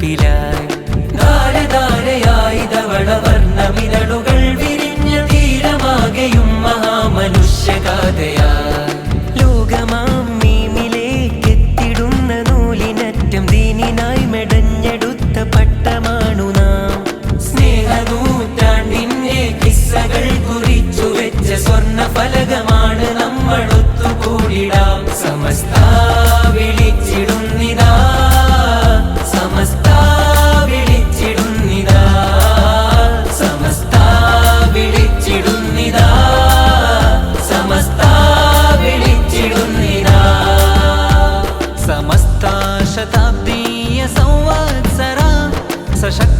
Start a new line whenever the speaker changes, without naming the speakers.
തട്ടിലായി ധാരധാരയായി ധവളവർണ്ണമിതളുകൾ വിരിഞ്ഞ തീരമാകെയും മഹാമനുഷ്യഗാഥയായി ലോകമാം മീമിലേക്കെത്തിടുന്ന നൂലിനറ്റം ദീനിനായി മെടഞ്ഞെടുത്ത പട്ടമാണു നാം സ്നേഹനൂറ്റാണ്ടിന്റെ കിസ്സകൾ കുറിച്ചു വെച്ച സ്വർണ്ണ ഫലകമാണ് നമ്മൾ ഒത്തുകൂടിടാം സമസ്ത വിളിച്ചിടുന്നിതാ സമസ്ത വിളിച്ചിടുന്നിതാ സമസ്ത വിളിച്ചിടുന്നിതാ സമസ്ത വിളിച്ചിടുന്നിതാ സമസ്ത ശതാബ്ദീയ സംവത്സര സശക്ത